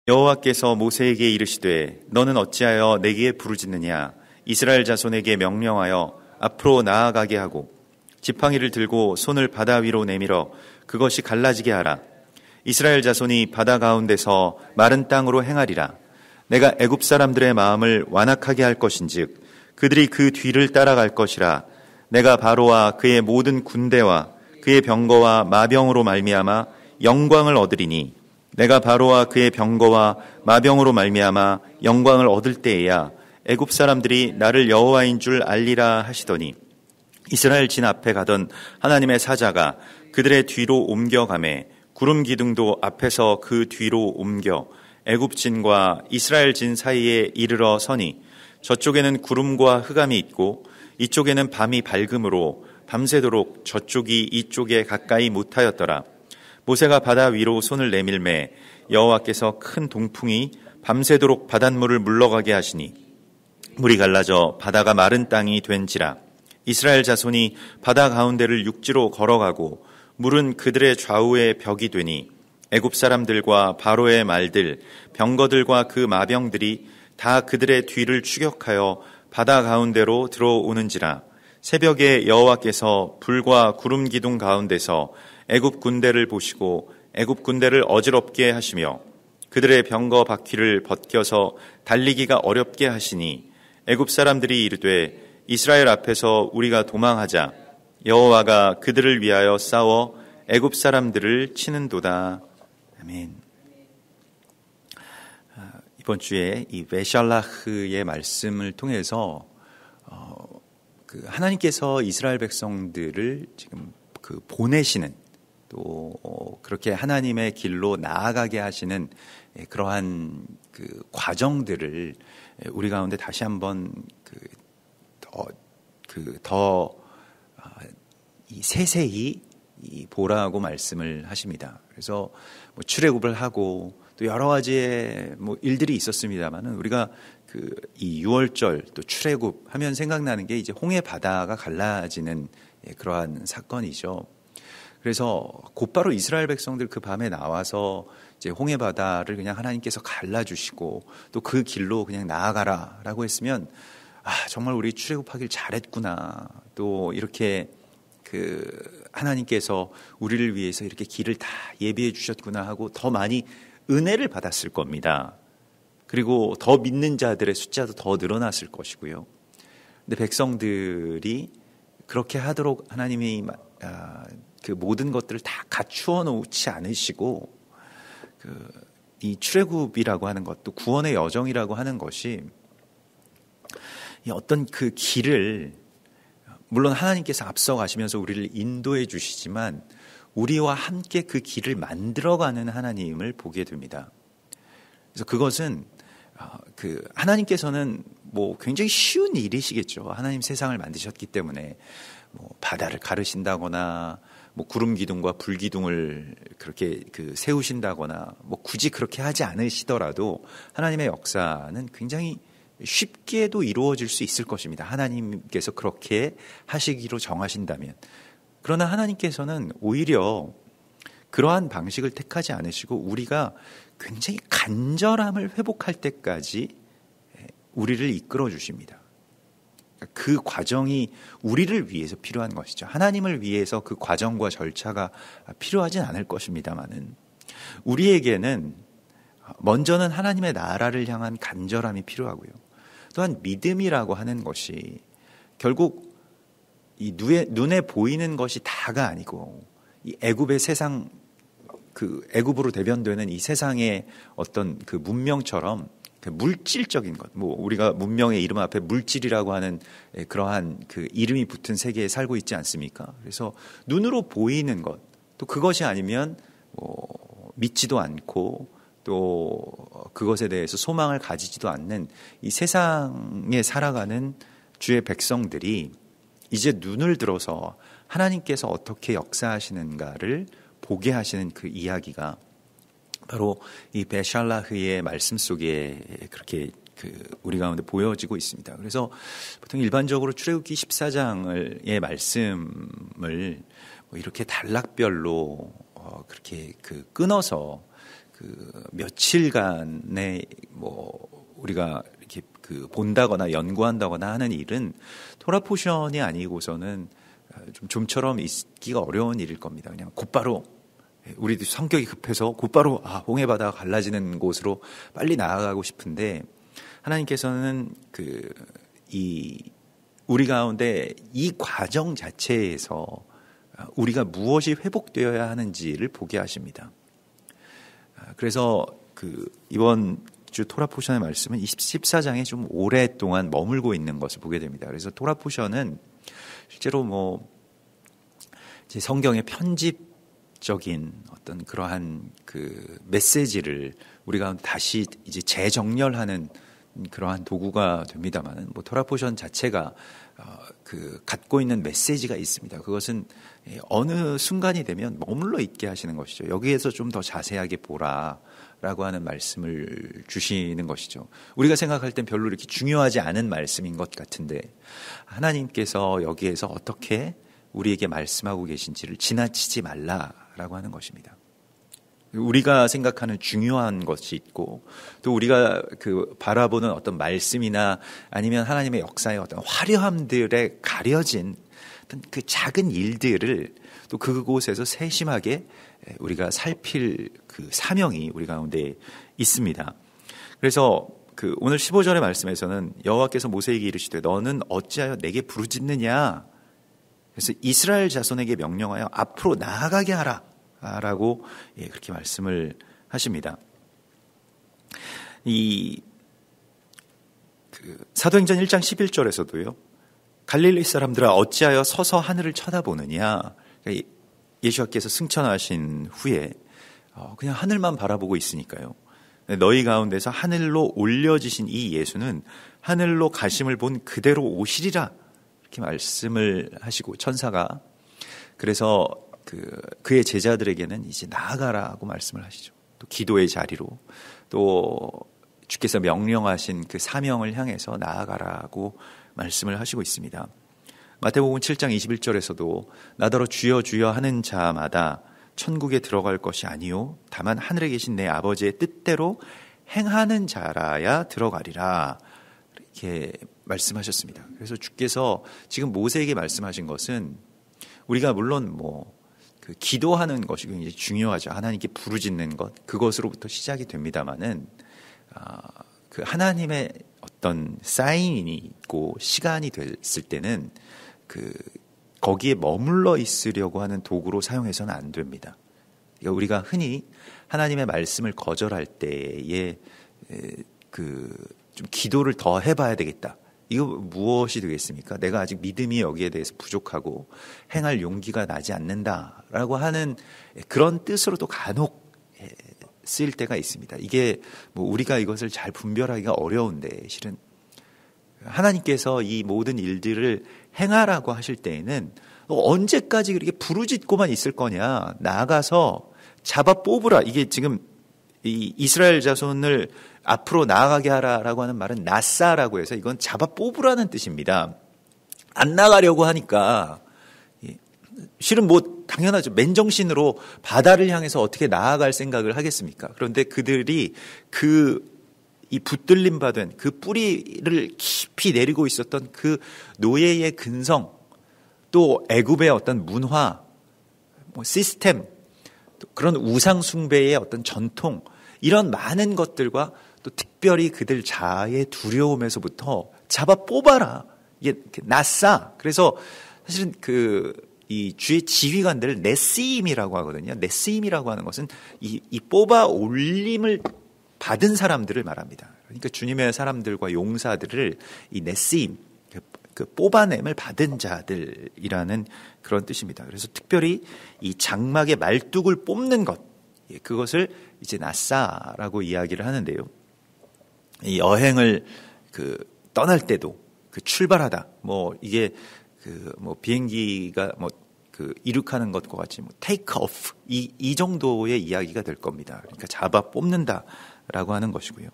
여호와께서 모세에게 이르시되 너는 어찌하여 내게 부르짖느냐. 이스라엘 자손에게 명령하여 앞으로 나아가게 하고 지팡이를 들고 손을 바다 위로 내밀어 그것이 갈라지게 하라. 이스라엘 자손이 바다 가운데서 마른 땅으로 행하리라. 내가 애굽 사람들의 마음을 완악하게 할 것인즉 그들이 그 뒤를 따라갈 것이라. 내가 바로와 그의 모든 군대와 그의 병거와 마병으로 말미암아 영광을 얻으리니 내가 바로와 그의 병거와 마병으로 말미암아 영광을 얻을 때에야 애굽 사람들이 나를 여호와인 줄 알리라 하시더니 이스라엘 진 앞에 가던 하나님의 사자가 그들의 뒤로 옮겨가매 구름 기둥도 앞에서 그 뒤로 옮겨 애굽 진과 이스라엘 진 사이에 이르러 서니 저쪽에는 구름과 흑암이 있고 이쪽에는 밤이 밝음으로 밤새도록 저쪽이 이쪽에 가까이 못하였더라. 모세가 바다 위로 손을 내밀매 여호와께서 큰 동풍이 밤새도록 바닷물을 물러가게 하시니 물이 갈라져 바다가 마른 땅이 된지라. 이스라엘 자손이 바다 가운데를 육지로 걸어가고 물은 그들의 좌우에 벽이 되니 애굽 사람들과 바로의 말들 병거들과 그 마병들이 다 그들의 뒤를 추격하여 바다 가운데로 들어오는지라. 새벽에 여호와께서 불과 구름 기둥 가운데서 애굽 군대를 보시고 애굽 군대를 어지럽게 하시며 그들의 병거 바퀴를 벗겨서 달리기가 어렵게 하시니 애굽 사람들이 이르되 이스라엘 앞에서 우리가 도망하자. 여호와가 그들을 위하여 싸워 애굽 사람들을 치는도다. 아멘. 이번 주에 이 베샬라흐의 말씀을 통해서 하나님께서 이스라엘 백성들을 지금 보내시는 또 그렇게 하나님의 길로 나아가게 하시는 그러한 과정들을 우리 가운데 다시 한번 세세히 보라고 말씀을 하십니다. 그래서 출애굽을 하고 또 여러 가지의 일들이 있었습니다만은 우리가 이 유월절 또 출애굽 하면 생각나는 게 이제 홍해 바다가 갈라지는 그러한 사건이죠. 그래서 곧바로 이스라엘 백성들 그 밤에 나와서 이제 홍해 바다를 그냥 하나님께서 갈라주시고 또 그 길로 그냥 나아가라라고 했으면 정말 우리 출애굽하길 잘했구나. 또 이렇게 하나님께서 우리를 위해서 이렇게 길을 다 예비해 주셨구나 하고 더 많이 은혜를 받았을 겁니다. 그리고 더 믿는 자들의 숫자도 더 늘어났을 것이고요. 근데 백성들이 그렇게 하도록 하나님이 그 모든 것들을 다 갖추어 놓지 않으시고 이 출애굽이라고 하는 것도 구원의 여정이라고 하는 것이 어떤 그 길을 물론 하나님께서 앞서 가시면서 우리를 인도해 주시지만 우리와 함께 그 길을 만들어가는 하나님을 보게 됩니다. 그래서 그것은 하나님께서는 굉장히 쉬운 일이시겠죠. 하나님 세상을 만드셨기 때문에 바다를 가르신다거나 구름 기둥과 불 기둥을 그렇게 세우신다거나 굳이 그렇게 하지 않으시더라도 하나님의 역사는 굉장히 쉽게도 이루어질 수 있을 것입니다. 하나님께서 그렇게 하시기로 정하신다면. 그러나 하나님께서는 오히려 그러한 방식을 택하지 않으시고 우리가 굉장히 간절함을 회복할 때까지 우리를 이끌어 주십니다. 그 과정이 우리를 위해서 필요한 것이죠. 하나님을 위해서 그 과정과 절차가 필요하진 않을 것입니다만은 우리에게는 먼저는 하나님의 나라를 향한 간절함이 필요하고요. 또한 믿음이라고 하는 것이 결국 이 눈에 보이는 것이 다가 아니고 이 애굽의 세상 애굽으로 대변되는 이 세상의 어떤 그 문명처럼 물질적인 것, 우리가 문명의 이름 앞에 물질이라고 하는 그러한 그 이름이 붙은 세계에 살고 있지 않습니까? 그래서 눈으로 보이는 것, 또 그것이 아니면 믿지도 않고 또 그것에 대해서 소망을 가지지도 않는 이 세상에 살아가는 주의 백성들이 이제 눈을 들어서 하나님께서 어떻게 역사하시는가를 보게 하시는 그 이야기가 바로 이 베샬라흐의 말씀 속에 그렇게 우리 가운데 보여지고 있습니다. 그래서 보통 일반적으로 출애굽기 14장의 말씀을 이렇게 단락별로 그렇게 끊어서 며칠간의 우리가 이렇게 본다거나 연구한다거나 하는 일은 토라 포션이 아니고서는 좀처럼 있기가 어려운 일일 겁니다. 그냥 곧바로 우리도 성격이 급해서 곧바로 홍해 바다가 갈라지는 곳으로 빨리 나아가고 싶은데 하나님께서는 우리 가운데 이 과정 자체에서 우리가 무엇이 회복되어야 하는지를 보게 하십니다. 그래서 이번 주 토라 포션의 말씀은 14장에 좀 오랫동안 머물고 있는 것을 보게 됩니다. 그래서 토라 포션은 실제로 제 성경의 편집적인 어떤 그러한 메시지를 우리가 다시 이제 재정렬하는 그러한 도구가 됩니다만은 토라 포션 자체가 갖고 있는 메시지가 있습니다. 그것은 어느 순간이 되면 머물러 있게 하시는 것이죠. 여기에서 좀 더 자세하게 보라라고 하는 말씀을 주시는 것이죠. 우리가 생각할 땐 별로 이렇게 중요하지 않은 말씀인 것 같은데 하나님께서 여기에서 어떻게 우리에게 말씀하고 계신지를 지나치지 말라라고 하는 것입니다. 우리가 생각하는 중요한 것이 있고 또 우리가 바라보는 어떤 말씀이나 아니면 하나님의 역사의 어떤 화려함들에 가려진 어떤 작은 일들을 또 그곳에서 세심하게 우리가 살필 사명이 우리 가운데 있습니다. 그래서 오늘 15절의 말씀에서는 여호와께서 모세에게 이르시되 너는 어찌하여 내게 부르짖느냐. 그래서 이스라엘 자손에게 명령하여 앞으로 나아가게 하라. 라고 그렇게 말씀을 하십니다. 사도행전 1장 11절에서도요. 갈릴리 사람들아 어찌하여 서서 하늘을 쳐다보느냐. 예수께서 승천하신 후에 그냥 하늘만 바라보고 있으니까요. 너희 가운데서 하늘로 올려지신 이 예수는 하늘로 가심을 본 그대로 오시리라. 이렇게 말씀을 하시고 천사가 그래서 그의 제자들에게는 이제 나아가라고 말씀을 하시죠. 또 기도의 자리로 또 주께서 명령하신 사명을 향해서 나아가라고 말씀을 하시고 있습니다. 마태복음 7장 21절에서도 나더러 주여 주여 하는 자마다 천국에 들어갈 것이 아니요 다만 하늘에 계신 내 아버지의 뜻대로 행하는 자라야 들어가리라 이렇게 말씀하셨습니다. 그래서 주께서 지금 모세에게 말씀하신 것은 우리가 물론 기도하는 것이 굉장히 중요하죠. 하나님께 부르짖는 것 그것으로부터 시작이 됩니다만은 하나님의 어떤 사인이 있고 시간이 됐을 때는 거기에 머물러 있으려고 하는 도구로 사용해서는 안 됩니다. 그러니까 우리가 흔히 하나님의 말씀을 거절할 때에 좀 기도를 더 해봐야 되겠다. 이거 무엇이 되겠습니까? 내가 아직 믿음이 여기에 대해서 부족하고 행할 용기가 나지 않는다라고 하는 그런 뜻으로도 간혹 쓰일 때가 있습니다. 이게 우리가 이것을 잘 분별하기가 어려운데 실은 하나님께서 이 모든 일들을 행하라고 하실 때에는 언제까지 그렇게 부르짖고만 있을 거냐. 나아가서 잡아 뽑으라. 이게 지금 이 이스라엘 자손을 앞으로 나아가게 하라라고 하는 말은 나싸라고 해서 이건 잡아 뽑으라는 뜻입니다. 안 나가려고 하니까 실은 당연하죠. 맨정신으로 바다를 향해서 어떻게 나아갈 생각을 하겠습니까? 그런데 그들이 이 붙들림 받은 그 뿌리를 깊이 내리고 있었던 그 노예의 근성, 또 애굽의 어떤 문화, 시스템, 또 그런 우상 숭배의 어떤 전통, 이런 많은 것들과 또 특별히 그들 자아의 두려움에서부터 잡아 뽑아라. 이게 나싸. 그래서 사실은 이 주의 지휘관들을 네스임이라고 하거든요. 네스임이라고 하는 것은 이 뽑아 올림을 받은 사람들을 말합니다. 그러니까 주님의 사람들과 용사들을 이 네스임, 뽑아냄을 받은 자들이라는 그런 뜻입니다. 그래서 특별히 이 장막의 말뚝을 뽑는 것, 그것을 이제 나싸라고 이야기를 하는데요. 이 여행을 떠날 때도 출발하다, 이게 비행기가 이륙하는 것과 같이 테이크 오프 이 정도의 이야기가 될 겁니다. 그러니까 잡아 뽑는다라고 하는 것이고요.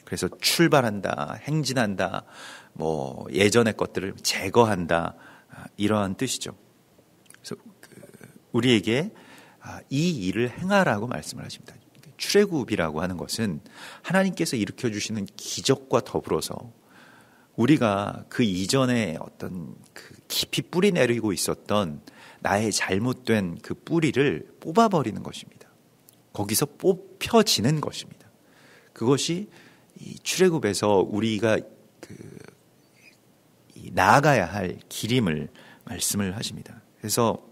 그래서 출발한다, 행진한다, 예전의 것들을 제거한다, 이러한 뜻이죠. 그래서 우리에게 이 일을 행하라고 말씀을 하십니다. 출애굽이라고 하는 것은 하나님께서 일으켜 주시는 기적과 더불어서 우리가 그 이전에 어떤 그 깊이 뿌리 내리고 있었던 나의 잘못된 그 뿌리를 뽑아버리는 것입니다. 거기서 뽑혀지는 것입니다. 그것이 이 출애굽에서 우리가 나아가야 할 길임을 말씀을 하십니다. 그래서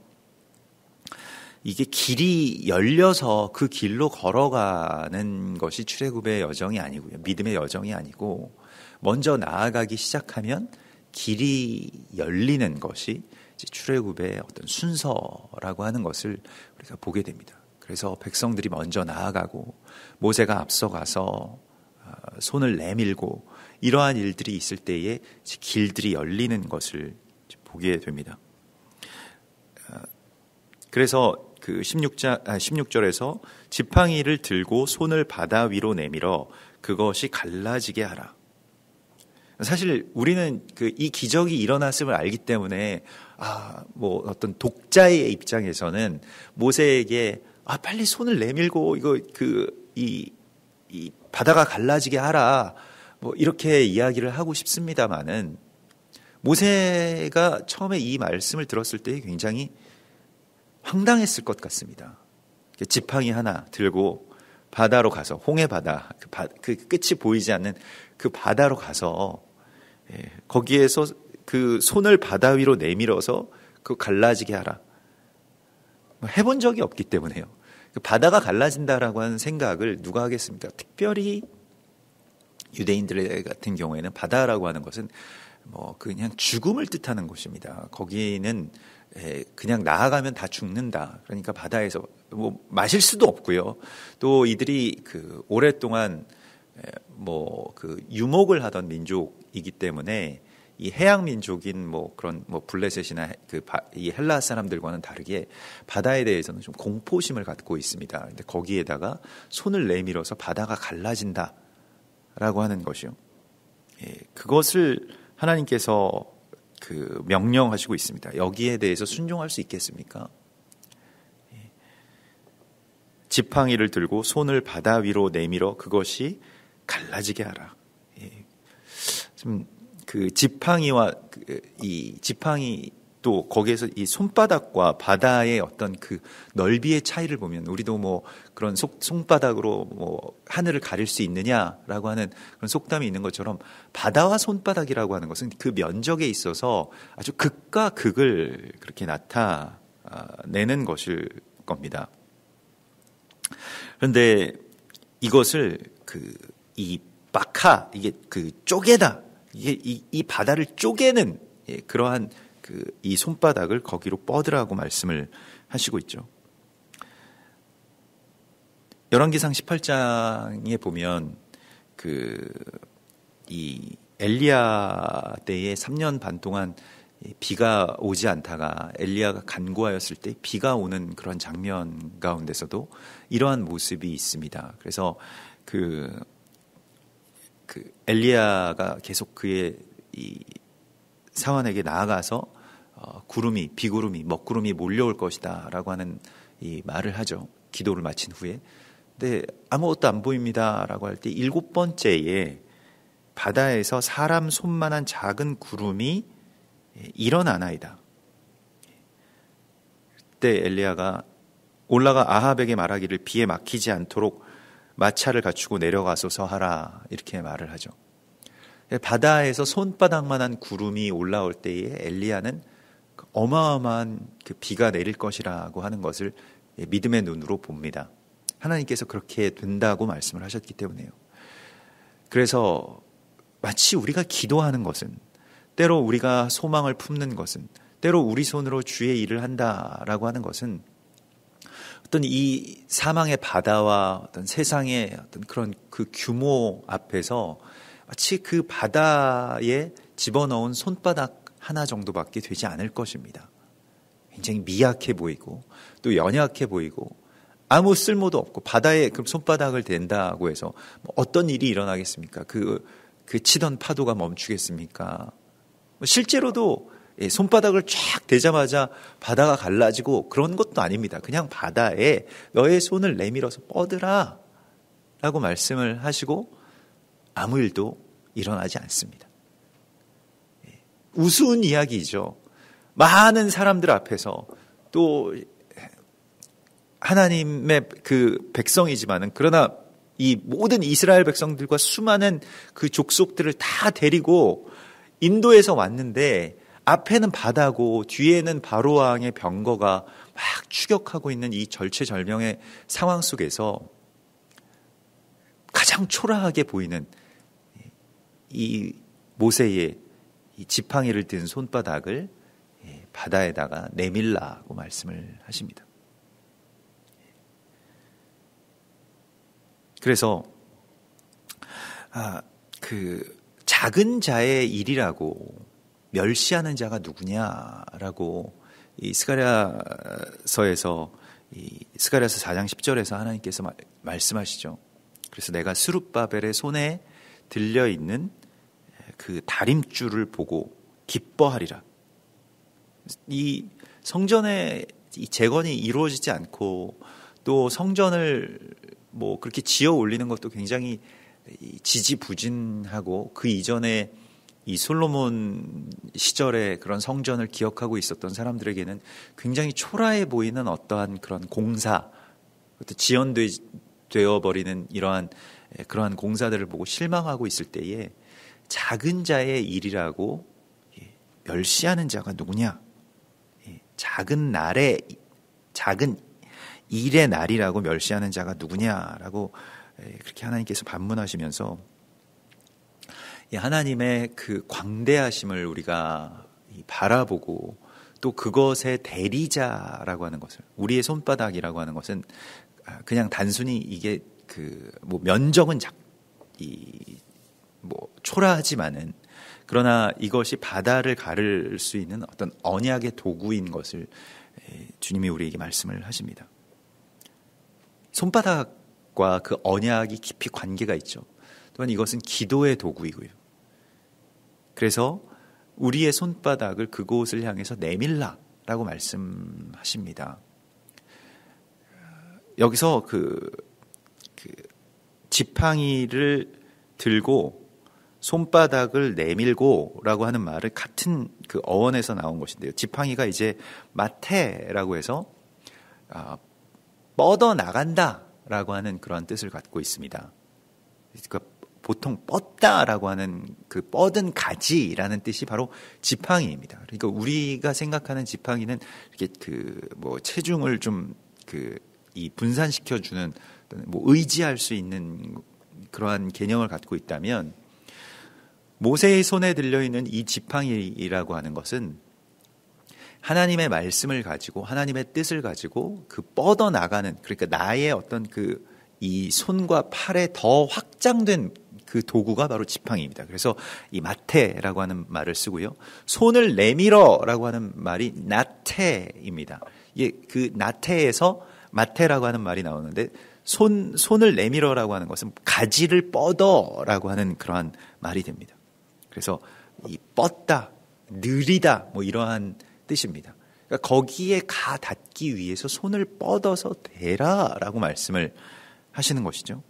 이게 길이 열려서 그 길로 걸어가는 것이 출애굽의 여정이 아니고요. 믿음의 여정이 아니고 먼저 나아가기 시작하면 길이 열리는 것이 이제 출애굽의 어떤 순서라고 하는 것을 우리가 보게 됩니다. 그래서 백성들이 먼저 나아가고 모세가 앞서가서 손을 내밀고 이러한 일들이 있을 때에 길들이 열리는 것을 보게 됩니다. 그래서 그 16절에서 지팡이를 들고 손을 바다 위로 내밀어 그것이 갈라지게 하라. 사실 우리는 이 기적이 일어났음을 알기 때문에 뭐 어떤 독자의 입장에서는 모세에게 빨리 손을 내밀고 이거 이 바다가 갈라지게 하라. 뭐 이렇게 이야기를 하고 싶습니다만은 모세가 처음에 이 말씀을 들었을 때 굉장히 황당했을 것 같습니다. 지팡이 하나 들고 바다로 가서 홍해 바다 그 끝이 보이지 않는 그 바다로 가서 거기에서 그 손을 바다 위로 내밀어서 그 갈라지게 하라. 해본 적이 없기 때문에요. 바다가 갈라진다라고 하는 생각을 누가 하겠습니까? 특별히 유대인들 같은 경우에는 바다라고 하는 것은 뭐 그냥 죽음을 뜻하는 곳입니다. 거기는 그냥 나아가면 다 죽는다. 그러니까 바다에서 뭐 마실 수도 없고요. 또 이들이 그 오랫동안 뭐 그 유목을 하던 민족이기 때문에 이 해양 민족인 뭐 그런 뭐 블레셋이나 이 헬라 사람들과는 다르게 바다에 대해서는 좀 공포심을 갖고 있습니다. 근데 거기에다가 손을 내밀어서 바다가 갈라진다라고 하는 것이요. 그것을 하나님께서 명령하시고 있습니다. 여기에 대해서 순종할 수 있겠습니까? 지팡이를 들고 손을 바다 위로 내밀어 그것이 갈라지게 하라. 좀 그 지팡이와 이 지팡이 또 거기에서 이 손바닥과 바다의 어떤 그 넓이의 차이를 보면 우리도 뭐 그런 손바닥으로 뭐 하늘을 가릴 수 있느냐라고 하는 그런 속담이 있는 것처럼 바다와 손바닥이라고 하는 것은 그 면적에 있어서 아주 극과 극을 그렇게 나타내는 것일 겁니다. 그런데 이것을 이 바카 이게 쪼개다 이게 이 바다를 쪼개는 그러한 이 손바닥을 거기로 뻗으라고 말씀을 하시고 있죠. 열왕기상 18장에 보면 이 엘리야 때에 3년 반 동안 비가 오지 않다가 엘리야가 간구하였을 때 비가 오는 그런 장면 가운데서도 이러한 모습이 있습니다. 그래서 엘리야가 계속 그의 이 사환에게 나아가서 비구름이 먹구름이 몰려올 것이다라고 하는 이 말을 하죠. 기도를 마친 후에. 근데 아무것도 안 보입니다라고 할 때 7번째에 바다에서 사람 손만한 작은 구름이 일어나나이다. 그때 엘리야가 올라가 아합에게 말하기를 비에 막히지 않도록 마차를 갖추고 내려가소서 하라 이렇게 말을 하죠. 바다에서 손바닥만한 구름이 올라올 때에 엘리야는 어마어마한 비가 내릴 것이라고 하는 것을 믿음의 눈으로 봅니다. 하나님께서 그렇게 된다고 말씀을 하셨기 때문에요. 그래서 마치 우리가 기도하는 것은 때로 우리가 소망을 품는 것은 때로 우리 손으로 주의 일을 한다라고 하는 것은 어떤 이 사망의 바다와 어떤 세상의 어떤 그런 그 규모 앞에서 마치 그 바다에 집어넣은 손바닥 하나 정도밖에 되지 않을 것입니다. 굉장히 미약해 보이고 또 연약해 보이고 아무 쓸모도 없고 바다에 그 손바닥을 댄다고 해서 어떤 일이 일어나겠습니까? 그 치던 파도가 멈추겠습니까? 실제로도 손바닥을 쫙 대자마자 바다가 갈라지고 그런 것도 아닙니다. 그냥 바다에 너의 손을 내밀어서 뻗으라 라고 말씀을 하시고 아무 일도 일어나지 않습니다. 우스운 이야기죠. 많은 사람들 앞에서 또 하나님의 그 백성이지만은 그러나 이 모든 이스라엘 백성들과 수많은 그 족속들을 다 데리고 인도에서 왔는데 앞에는 바다고 뒤에는 바로 왕의 병거가 막 추격하고 있는 이 절체절명의 상황 속에서 가장 초라하게 보이는 이 모세의 이 지팡이를 든 손바닥을 바다에다가 내밀라고 말씀을 하십니다. 그래서 그 작은 자의 일이라고 멸시하는 자가 누구냐라고 이 스가랴서에서 스가랴서 4장 10절에서 하나님께서 말씀하시죠. 그래서 내가 스룹바벨의 손에 들려 있는 그 다림줄을 보고 기뻐하리라. 이 성전의 이 재건이 이루어지지 않고 또 성전을 뭐 그렇게 지어 올리는 것도 굉장히 지지부진하고 그 이전에 이 솔로몬 시절의 그런 성전을 기억하고 있었던 사람들에게는 굉장히 초라해 보이는 어떠한 그런 공사, 지연되어 버리는 그러한 공사들을 보고 실망하고 있을 때에 작은 자의 일이라고 멸시하는 자가 누구냐? 작은 일의 날이라고 멸시하는 자가 누구냐라고 그렇게 하나님께서 반문하시면서 하나님의 그 광대하심을 우리가 바라보고 또 그것의 대리자라고 하는 것을, 우리의 손바닥이라고 하는 것은 그냥 단순히 이게 그 뭐 면적은 초라하지만은 그러나 이것이 바다를 가를 수 있는 어떤 언약의 도구인 것을 주님이 우리에게 말씀을 하십니다. 손바닥과 그 언약이 깊이 관계가 있죠. 또한 이것은 기도의 도구이고요. 그래서 우리의 손바닥을 그곳을 향해서 내밀라라고 말씀하십니다. 여기서 그 지팡이를 들고 손바닥을 내밀고라고 하는 말을 같은 그 어원에서 나온 것인데요. 지팡이가 이제 마테라고 해서 뻗어 나간다라고 하는 그런 뜻을 갖고 있습니다. 그러니까 보통 뻗다라고 하는 그 뻗은 가지라는 뜻이 바로 지팡이입니다. 그러니까 우리가 생각하는 지팡이는 이렇게 그 뭐 체중을 좀 이 분산시켜주는 뭐 의지할 수 있는 그러한 개념을 갖고 있다면 모세의 손에 들려있는 이 지팡이라고 하는 것은 하나님의 말씀을 가지고 하나님의 뜻을 가지고 그 뻗어나가는, 그러니까 나의 어떤 이 손과 팔에 더 확장된 그 도구가 바로 지팡이입니다. 그래서 이 마테라고 하는 말을 쓰고요. 손을 내밀어라고 하는 말이 나테입니다. 이게 그 나테에서 마테라고 하는 말이 나오는데 손을 내밀어라고 하는 것은 가지를 뻗어라고 하는 그러한 말이 됩니다. 그래서 이 뻗다, 느리다 뭐 이러한 뜻입니다. 그러니까 거기에 가 닿기 위해서 손을 뻗어서 대라라고 말씀을 하시는 것이죠.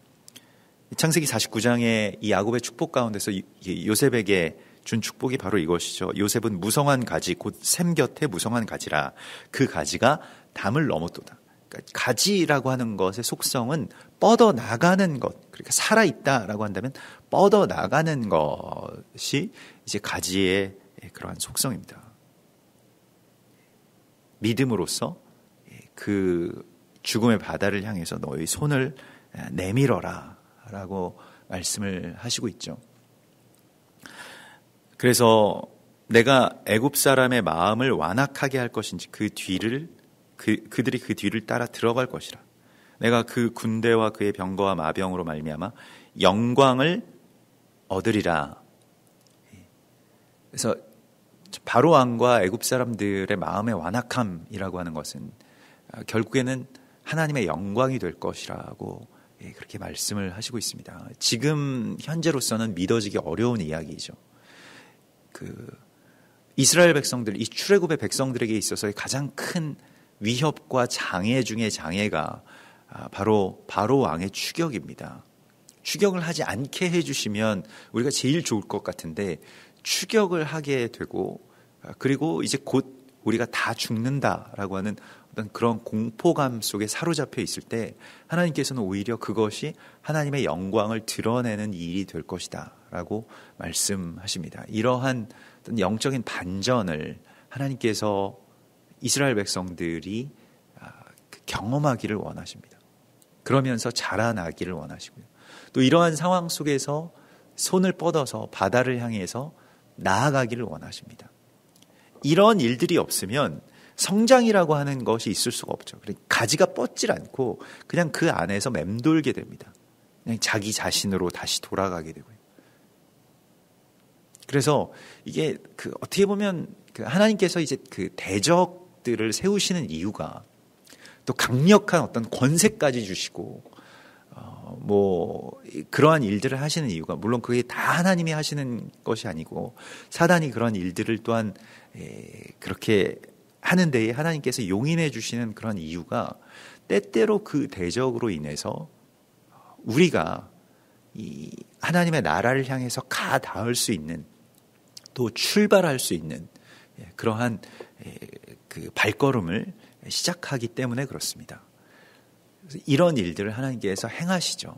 창세기 49장의 이 야곱의 축복 가운데서 요셉에게 준 축복이 바로 이것이죠. 요셉은 무성한 가지, 곧 샘 곁에 무성한 가지라. 그 가지가 담을 넘었도다. 그러니까 가지라고 하는 것의 속성은 뻗어나가는 것, 그러니까 살아있다라고 한다면 뻗어나가는 것이 이제 가지의 그러한 속성입니다. 믿음으로써 그 죽음의 바다를 향해서 너희 손을 내밀어라 라고 말씀을 하시고 있죠. 그래서 내가 애굽 사람의 마음을 완악하게 할 것인지 그들이 그 뒤를 따라 들어갈 것이라. 내가 그 군대와 그의 병거와 마병으로 말미암아 영광을 얻으리라. 그래서 바로 왕과 애굽 사람들의 마음의 완악함이라고 하는 것은 결국에는 하나님의 영광이 될 것이라고 그렇게 말씀을 하시고 있습니다. 지금 현재로서는 믿어지기 어려운 이야기이죠. 이스라엘 백성들, 이 출애굽의 백성들에게 있어서의 가장 큰 위협과 장애 중의 장애가 바로 왕의 추격입니다. 추격을 하지 않게 해주시면 우리가 제일 좋을 것 같은데 추격을 하게 되고 그리고 이제 곧 우리가 다 죽는다라고 하는 어떤 그런 공포감 속에 사로잡혀 있을 때 하나님께서는 오히려 그것이 하나님의 영광을 드러내는 일이 될 것이다 라고 말씀하십니다. 이러한 어떤 영적인 반전을 하나님께서 이스라엘 백성들이 경험하기를 원하십니다. 그러면서 자라나기를 원하시고요. 또 이러한 상황 속에서 손을 뻗어서 바다를 향해서 나아가기를 원하십니다. 이런 일들이 없으면 성장이라고 하는 것이 있을 수가 없죠. 가지가 뻗질 않고 그냥 그 안에서 맴돌게 됩니다. 그냥 자기 자신으로 다시 돌아가게 되고요. 그래서 이게 어떻게 보면 하나님께서 이제 대적들을 세우시는 이유가 또 강력한 어떤 권세까지 주시고 그러한 일들을 하시는 이유가 물론 그게 다 하나님이 하시는 것이 아니고 사단이 그런 일들을 또한 그렇게 하는 데에 하나님께서 용인해 주시는 그런 이유가 때때로 그 대적으로 인해서 우리가 이 하나님의 나라를 향해서 가 닿을 수 있는 또 출발할 수 있는 그러한 그 발걸음을 시작하기 때문에 그렇습니다. 이런 일들을 하나님께서 행하시죠.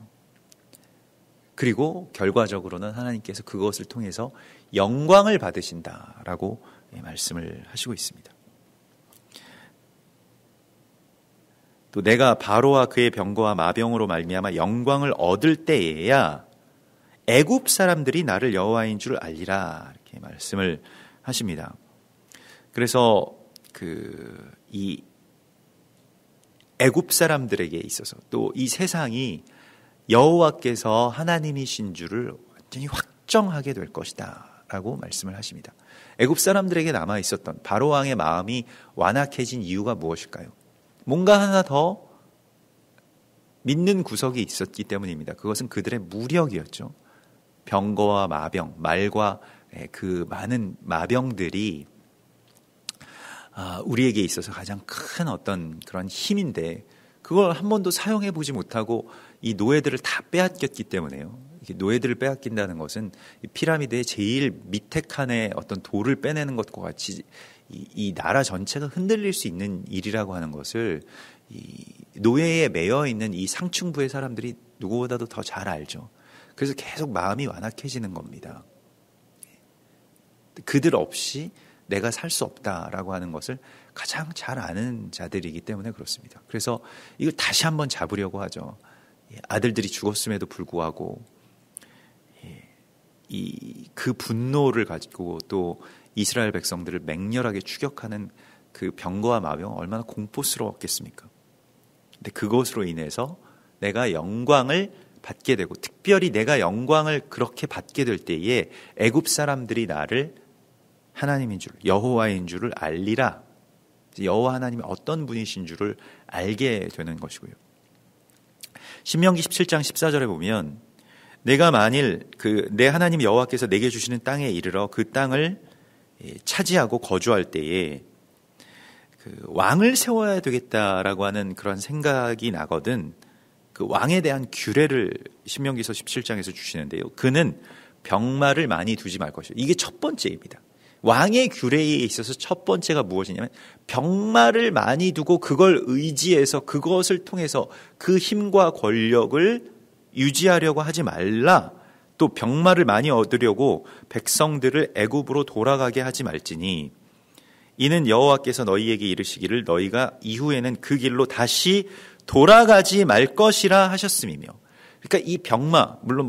그리고 결과적으로는 하나님께서 그것을 통해서 영광을 받으신다라고 말씀을 하시고 있습니다. 또 내가 바로와 그의 병거와 마병으로 말미암아 영광을 얻을 때에야 애굽 사람들이 나를 여호와인 줄 알리라 이렇게 말씀을 하십니다. 그래서 이 애굽 사람들에게 있어서 또 이 세상이 여호와께서 하나님이신 줄을 완전히 확정하게 될 것이다 라고 말씀을 하십니다. 애굽 사람들에게 남아 있었던 바로 왕의 마음이 완악해진 이유가 무엇일까요? 뭔가 하나 더 믿는 구석이 있었기 때문입니다. 그것은 그들의 무력이었죠. 병거와 마병, 말과 그 많은 마병들이 우리에게 있어서 가장 큰 어떤 그런 힘인데 그걸 한 번도 사용해 보지 못하고 이 노예들을 다 빼앗겼기 때문에요. 노예들을 빼앗긴다는 것은 이 피라미드의 제일 밑에 칸에 어떤 돌을 빼내는 것과 같이 이 나라 전체가 흔들릴 수 있는 일이라고 하는 것을 이 노예에 매여 있는 이 상층부의 사람들이 누구보다도 더 잘 알죠. 그래서 계속 마음이 완악해지는 겁니다. 그들 없이 내가 살 수 없다라고 하는 것을 가장 잘 아는 자들이기 때문에 그렇습니다. 그래서 이걸 다시 한번 잡으려고 하죠. 아들들이 죽었음에도 불구하고 그 분노를 가지고 또 이스라엘 백성들을 맹렬하게 추격하는 그 병거와 마병 얼마나 공포스러웠겠습니까? 근데 그것으로 인해서 내가 영광을 받게 되고 특별히 내가 영광을 그렇게 받게 될 때에 애굽 사람들이 나를 하나님인 줄, 여호와인 줄을 알리라. 여호와 하나님이 어떤 분이신 줄을 알게 되는 것이고요. 신명기 17장 14절에 보면 내가 만일 내 하나님 여호와께서 내게 주시는 땅에 이르러 그 땅을 차지하고 거주할 때에 왕을 세워야 되겠다라고 하는 그런 생각이 나거든 그 왕에 대한 규례를 신명기서 17장에서 주시는데요. 그는 병마를 많이 두지 말 것이요. 이게 첫 번째입니다. 왕의 규례에 있어서 첫 번째가 무엇이냐면 병마를 많이 두고 그걸 의지해서 그것을 통해서 그 힘과 권력을 유지하려고 하지 말라. 또 병마를 많이 얻으려고 백성들을 애굽으로 돌아가게 하지 말지니 이는 여호와께서 너희에게 이르시기를 너희가 이후에는 그 길로 다시 돌아가지 말 것이라 하셨음이며. 그러니까 이 병마 물론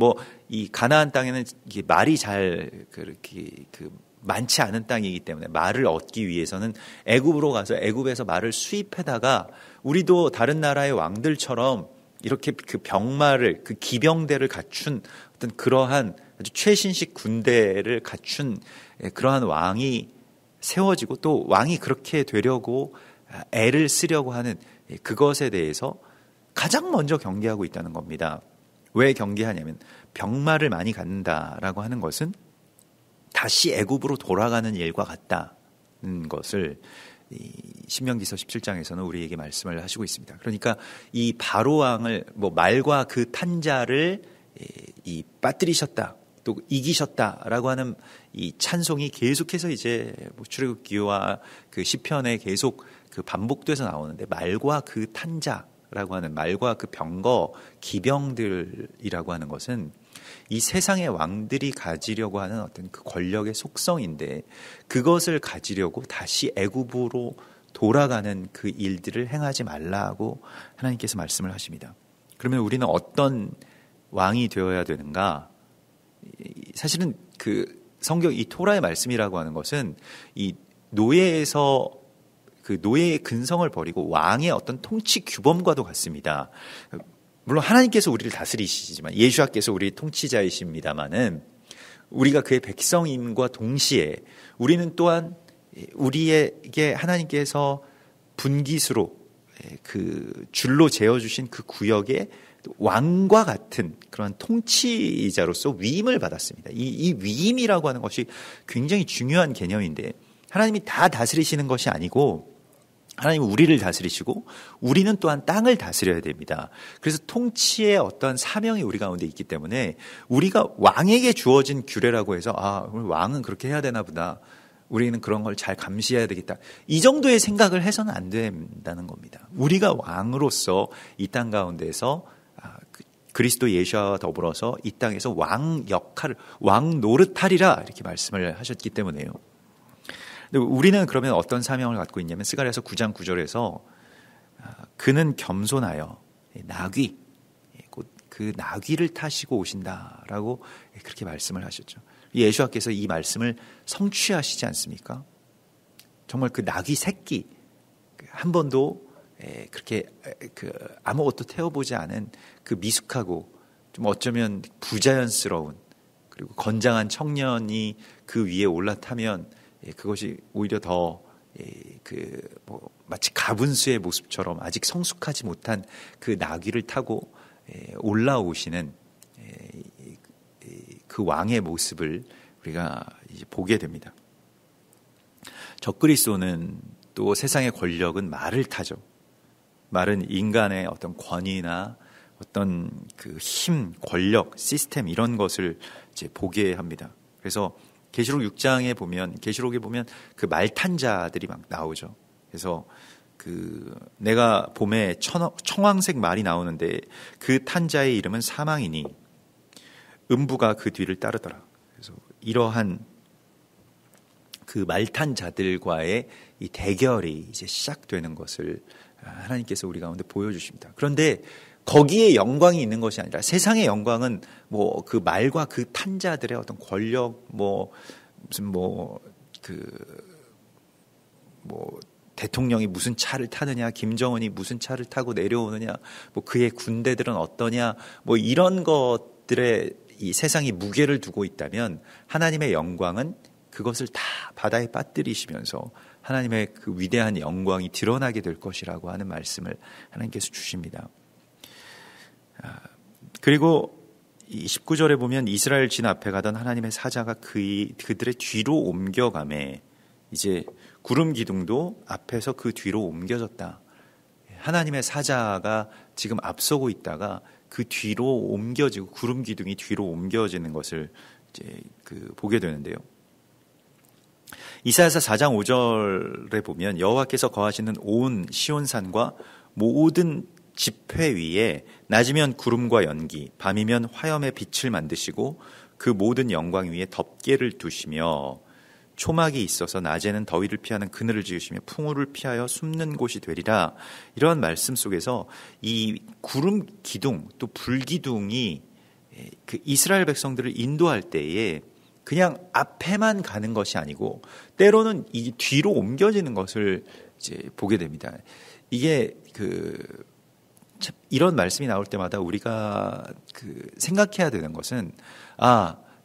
이 가나안 땅에는 이게 말이 잘 그렇게 많지 않은 땅이기 때문에 말을 얻기 위해서는 애굽으로 가서 애굽에서 말을 수입해다가 우리도 다른 나라의 왕들처럼 이렇게 그 병마를 그 기병대를 갖춘 어떤 그러한 아주 최신식 군대를 갖춘 그러한 왕이 세워지고 또 왕이 그렇게 되려고 애를 쓰려고 하는 그것에 대해서 가장 먼저 경계하고 있다는 겁니다. 왜 경계하냐면 병마를 많이 갖는다라고 하는 것은 다시 애굽으로 돌아가는 일과 같다는 것을 이 신명기서 17장에서는 우리에게 말씀을 하시고 있습니다. 그러니까 이 바로 왕을 말과 그 탄자를 이 빠뜨리셨다, 또 이기셨다라고 하는 이 찬송이 계속해서 이제 출애굽기와 그 시편에 계속 그 반복돼서 나오는데, 말과 그 탄자라고 하는, 말과 그 병거 기병들이라고 하는 것은 이 세상의 왕들이 가지려고 하는 어떤 그 권력의 속성인데, 그것을 가지려고 다시 애굽으로 돌아가는 그 일들을 행하지 말라고 하나님께서 말씀을 하십니다. 그러면 우리는 어떤 왕이 되어야 되는가? 사실은 그 성경, 이 토라의 말씀이라고 하는 것은 이 노예에서 그 노예의 근성을 버리고 왕의 어떤 통치 규범과도 같습니다. 물론 하나님께서 우리를 다스리시지만, 예수와께서 우리 통치자이십니다마는, 우리가 그의 백성임과 동시에 우리는 또한 우리에게 하나님께서 분깃으로 그 줄로 재어주신 그 구역에 왕과 같은 그런 통치자로서 위임을 받았습니다. 이 위임이라고 하는 것이 굉장히 중요한 개념인데, 하나님이 다 다스리시는 것이 아니고 하나님은 우리를 다스리시고 우리는 또한 땅을 다스려야 됩니다. 그래서 통치의 어떤 사명이 우리 가운데 있기 때문에, 우리가 왕에게 주어진 규례라고 해서 왕은 그렇게 해야 되나 보다, 우리는 그런 걸 잘 감시해야 되겠다, 이 정도의 생각을 해서는 안 된다는 겁니다. 우리가 왕으로서 이 땅 가운데서 그리스도 예수와 더불어서 이 땅에서 왕 역할을, 왕 노릇하리라, 이렇게 말씀을 하셨기 때문에요. 우리는 그러면 어떤 사명을 갖고 있냐면, 스가랴서 9장 9절에서 그는 겸손하여 나귀, 곧 그 나귀를 타시고 오신다라고 그렇게 말씀을 하셨죠. 예수와께서 이 말씀을 성취하시지 않습니까? 정말 그 나귀 새끼 한 번도 그렇게 그 아무것도 태워보지 않은 그 미숙하고 좀 어쩌면 부자연스러운, 그리고 건장한 청년이 그 위에 올라타면 그것이 오히려 더 마치 가분수의 모습처럼 아직 성숙하지 못한 그 나귀를 타고 올라오시는 그 왕의 모습을 우리가 이제 보게 됩니다. 적그리스도는 또 세상의 권력은 말을 타죠. 말은 인간의 어떤 권위나 어떤 그 힘, 권력, 시스템, 이런 것을 이제 보게 합니다. 그래서 계시록에 보면 그 말탄 자들이 막 나오죠. 그래서 그 내가 봄에 청황색 말이 나오는데, 그 탄자의 이름은 사망이니 음부가 그 뒤를 따르더라. 그래서 이러한 그 말탄 자들과의 이 대결이 이제 시작되는 것을 하나님께서 우리 가운데 보여주십니다. 그런데 거기에 영광이 있는 것이 아니라, 세상의 영광은 뭐 그 말과 그 탄자들의 어떤 권력, 대통령이 무슨 차를 타느냐, 김정은이 무슨 차를 타고 내려오느냐, 그의 군대들은 어떠냐, 이런 것들에 이 세상이 무게를 두고 있다면, 하나님의 영광은 그것을 다 바다에 빠뜨리시면서 하나님의 그 위대한 영광이 드러나게 될 것이라고 하는 말씀을 하나님께서 주십니다. 그리고 이 19절에 보면, 이스라엘 진 앞에 가던 하나님의 사자가 그들의 뒤로 옮겨가매, 이제 구름 기둥도 앞에서 그 뒤로 옮겨졌다. 하나님의 사자가 지금 앞서고 있다가 그 뒤로 옮겨지고, 구름 기둥이 뒤로 옮겨지는 것을 이제 보게 되는데요. 이사야서 4장 5절에 보면, 여호와께서 거하시는 온 시온산과 모든 지폐 위에 낮이면 구름과 연기, 밤이면 화염의 빛을 만드시고 그 모든 영광 위에 덮개를 두시며, 초막이 있어서 낮에는 더위를 피하는 그늘을 지으시며 풍우를 피하여 숨는 곳이 되리라. 이러한 말씀 속에서 이 구름 기둥, 또 불기둥이 그 이스라엘 백성들을 인도할 때에 그냥 앞에만 가는 것이 아니고, 때로는 이 뒤로 옮겨지는 것을 이제 보게 됩니다. 이게 이런 말씀이 나올 때마다 우리가 생각해야 되는 것은,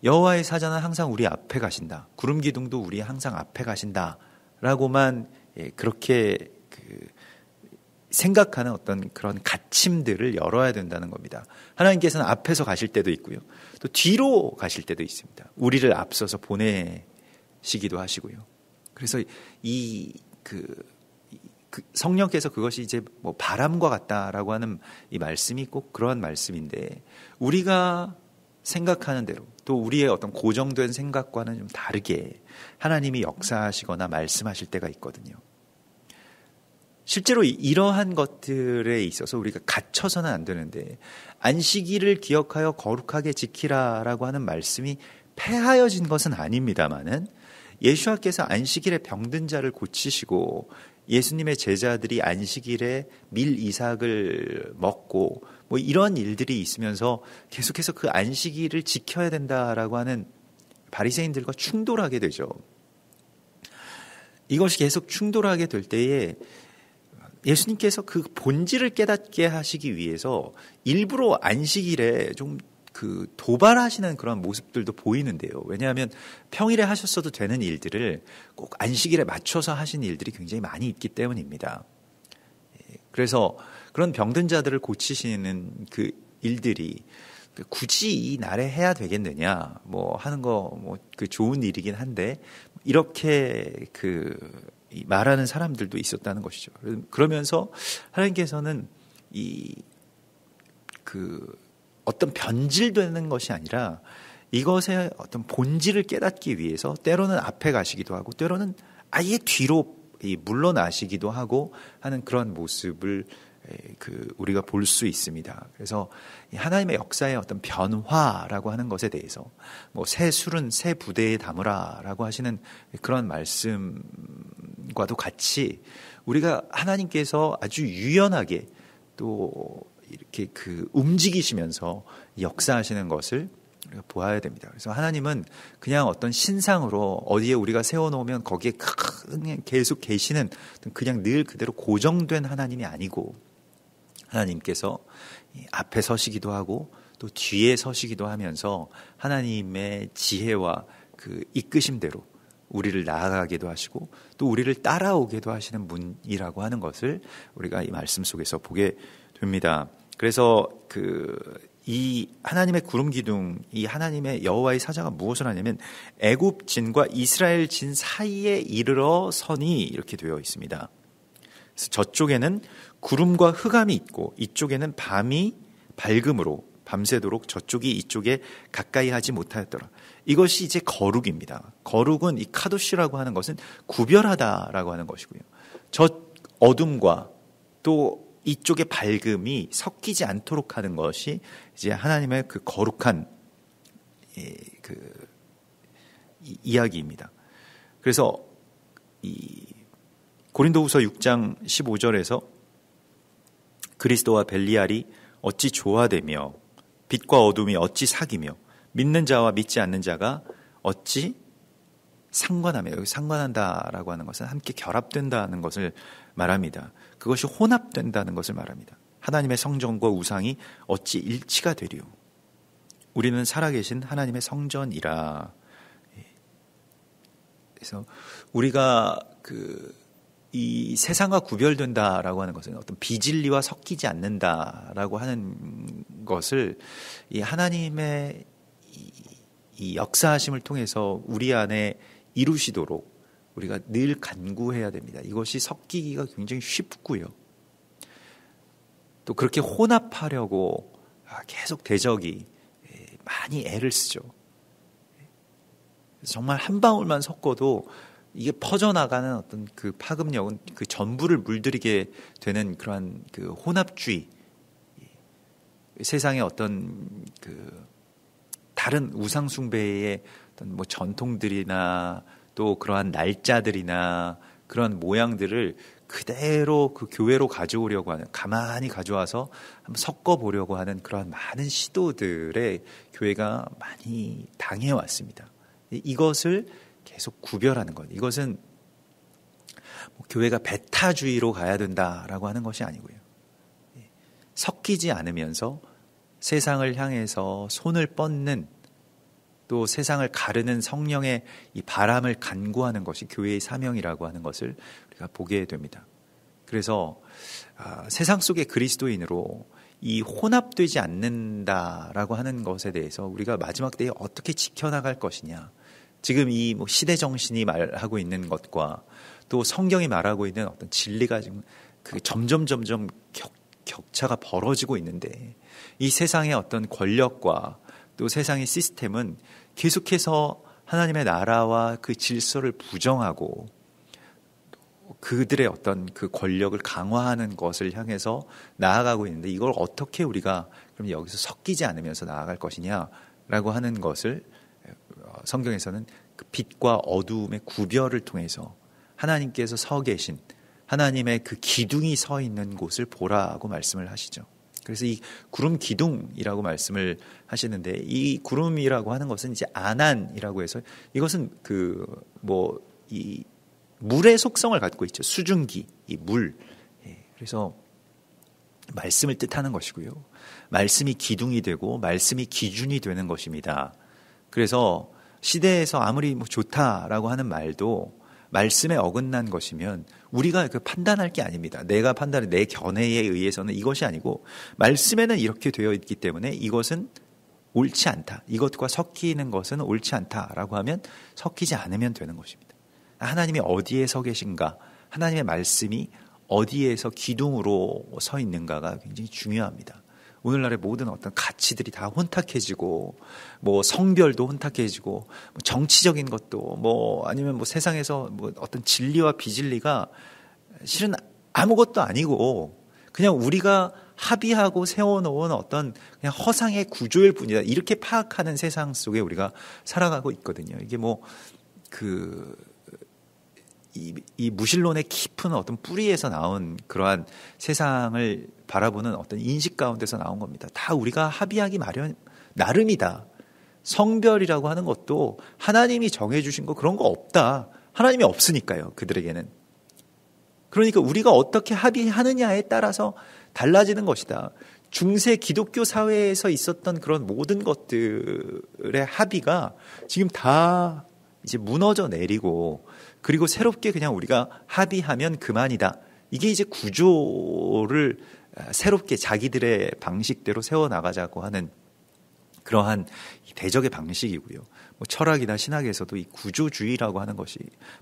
여호와의 사자는 항상 우리 앞에 가신다, 구름 기둥도 우리 항상 앞에 가신다라고만 그렇게 생각하는 어떤 그런 갇힘들을 열어야 된다는 겁니다. 하나님께서는 앞에서 가실 때도 있고요, 또 뒤로 가실 때도 있습니다. 우리를 앞서서 보내시기도 하시고요. 그래서 성령께서 그것이 이제 바람과 같다라고 하는 이 말씀이 꼭 그러한 말씀인데, 우리가 생각하는 대로, 또 우리의 어떤 고정된 생각과는 좀 다르게 하나님이 역사하시거나 말씀하실 때가 있거든요. 실제로 이러한 것들에 있어서 우리가 갇혀서는 안 되는데, 안식일을 기억하여 거룩하게 지키라라고 하는 말씀이 폐하여진 것은 아닙니다만은, 예수님께서 안식일에 병든 자를 고치시고 예수님의 제자들이 안식일에 밀 이삭을 먹고 뭐 이런 일들이 있으면서 계속해서 그 안식일을 지켜야 된다라고 하는 바리새인들과 충돌하게 되죠. 이것이 계속 충돌하게 될 때에 예수님께서 그 본질을 깨닫게 하시기 위해서 일부러 안식일에 좀 도발하시는 그런 모습들도 보이는데요. 왜냐하면 평일에 하셨어도 되는 일들을 꼭 안식일에 맞춰서 하신 일들이 굉장히 많이 있기 때문입니다. 그래서 그런 병든 자들을 고치시는 그 일들이 굳이 이 날에 해야 되겠느냐, 뭐 하는 거 뭐 그 좋은 일이긴 한데 이렇게 말하는 사람들도 있었다는 것이죠. 그러면서 하나님께서는 어떤 변질되는 것이 아니라 이것의 어떤 본질을 깨닫기 위해서 때로는 앞에 가시기도 하고 때로는 아예 뒤로 물러나시기도 하고 하는 그런 모습을 우리가 볼 수 있습니다. 그래서 하나님의 역사의 어떤 변화라고 하는 것에 대해서 뭐 새 술은 새 부대에 담으라라고 하시는 그런 말씀과도 같이 우리가 하나님께서 아주 유연하게 또 이렇게 움직이시면서 역사하시는 것을 우리가 보아야 됩니다. 그래서 하나님은 그냥 어떤 신상으로 어디에 우리가 세워놓으면 거기에 계속 계시는 그냥 늘 그대로 고정된 하나님이 아니고, 하나님께서 앞에 서시기도 하고 또 뒤에 서시기도 하면서 하나님의 지혜와 그 이끄심대로 우리를 나아가기도 하시고 또 우리를 따라오기도 하시는 분이라고 하는 것을 우리가 이 말씀 속에서 보게 됩니다. 그래서 이 하나님의 구름 기둥, 이 하나님의 여호와의 사자가 무엇을 하냐면 애굽 진과 이스라엘 진 사이에 이르러 서니 이렇게 되어 있습니다. 그래서 저쪽에는 구름과 흑암이 있고 이쪽에는 밤이 밝음으로 밤새도록 저쪽이 이쪽에 가까이 하지 못하였더라. 이것이 이제 거룩입니다. 거룩은 이 카도시라고 하는 것은 구별하다라고 하는 것이고요. 저 어둠과 또 이쪽의 밝음이 섞이지 않도록 하는 것이 이제 하나님의 그 거룩한 이야기입니다. 그래서 이 고린도후서 6장 15절에서 그리스도와 벨리알이 어찌 조화되며 빛과 어둠이 어찌 사귀며 믿는 자와 믿지 않는 자가 어찌 상관하며, 여기 상관한다라고 하는 것은 함께 결합된다는 것을 말합니다. 그것이 혼합된다는 것을 말합니다. 하나님의 성전과 우상이 어찌 일치가 되리요. 우리는 살아계신 하나님의 성전이라. 그래서 우리가 이 세상과 구별된다라고 하는 것은 어떤 비진리와 섞이지 않는다라고 하는 것을 이 하나님의 이 역사하심을 통해서 우리 안에 이루시도록 우리가 늘 간구해야 됩니다. 이것이 섞이기가 굉장히 쉽고요. 또 그렇게 혼합하려고 계속 대적이 많이 애를 쓰죠. 정말 한 방울만 섞어도 이게 퍼져나가는 어떤 그 파급력은 그 전부를 물들이게 되는 그러한 그 혼합주의, 세상의 어떤 다른 우상숭배의 어떤 뭐 전통들이나 또 그러한 날짜들이나 그런 모양들을 그대로 그 교회로 가져오려고 하는, 가만히 가져와서 한번 섞어보려고 하는 그러한 많은 시도들에 교회가 많이 당해왔습니다. 이것을 계속 구별하는 것, 이것은 뭐 교회가 배타주의로 가야 된다라고 하는 것이 아니고요. 섞이지 않으면서 세상을 향해서 손을 뻗는, 또 세상을 가르는 성령의 이 바람을 간구하는 것이 교회의 사명이라고 하는 것을 우리가 보게 됩니다. 그래서 세상 속의 그리스도인으로 이 혼합되지 않는다라고 하는 것에 대해서 우리가 마지막 때에 어떻게 지켜나갈 것이냐, 지금 이 뭐 시대 정신이 말하고 있는 것과 또 성경이 말하고 있는 어떤 진리가 지금 점점 격차가 벌어지고 있는데, 이 세상의 어떤 권력과 또 세상의 시스템은 계속해서 하나님의 나라와 그 질서를 부정하고 그들의 어떤 그 권력을 강화하는 것을 향해서 나아가고 있는데, 이걸 어떻게 우리가 그럼 여기서 섞이지 않으면서 나아갈 것이냐라고 하는 것을 성경에서는 그 빛과 어두움의 구별을 통해서 하나님께서 서 계신, 하나님의 그 기둥이 서 있는 곳을 보라고 말씀을 하시죠. 그래서 이 구름 기둥이라고 말씀을 하시는데, 이 구름이라고 하는 것은 이제 아난이라고 해서 이것은 이 물의 속성을 갖고 있죠. 수증기, 이 물. 그래서 말씀을 뜻하는 것이고요. 말씀이 기둥이 되고 말씀이 기준이 되는 것입니다. 그래서 시대에서 아무리 좋다라고 하는 말도 말씀에 어긋난 것이면 우리가 그 판단할 게 아닙니다. 내가 판단해, 내 견해에 의해서는 이것이 아니고 말씀에는 이렇게 되어 있기 때문에 이것은 옳지 않다, 이것과 섞이는 것은 옳지 않다라고 하면 섞이지 않으면 되는 것입니다. 하나님이 어디에 서 계신가, 하나님의 말씀이 어디에서 기둥으로 서 있는가가 굉장히 중요합니다. 오늘날의 모든 어떤 가치들이 다 혼탁해지고, 성별도 혼탁해지고, 정치적인 것도, 아니면 세상에서 어떤 진리와 비진리가 실은 아무것도 아니고, 그냥 우리가 합의하고 세워놓은 어떤 그냥 허상의 구조일 뿐이다, 이렇게 파악하는 세상 속에 우리가 살아가고 있거든요. 이게 이 무신론의 깊은 어떤 뿌리에서 나온 그러한 세상을 바라보는 어떤 인식 가운데서 나온 겁니다. 다 우리가 합의하기 나름이다. 성별이라고 하는 것도 하나님이 정해주신 거 그런 거 없다. 하나님이 없으니까요, 그들에게는. 그러니까 우리가 어떻게 합의하느냐에 따라서 달라지는 것이다. 중세 기독교 사회에서 있었던 그런 모든 것들의 합의가 지금 다 이제 무너져 내리고, 그리고 새롭게 그냥 우리가 합의하면 그만이다. 이게 이제 구조를 새롭게 자기들의 방식대로 세워나가자고 하는 그러한 대적의 방식이고요. 철학이나 신학에서도 이 구조주의라고 하는 것이,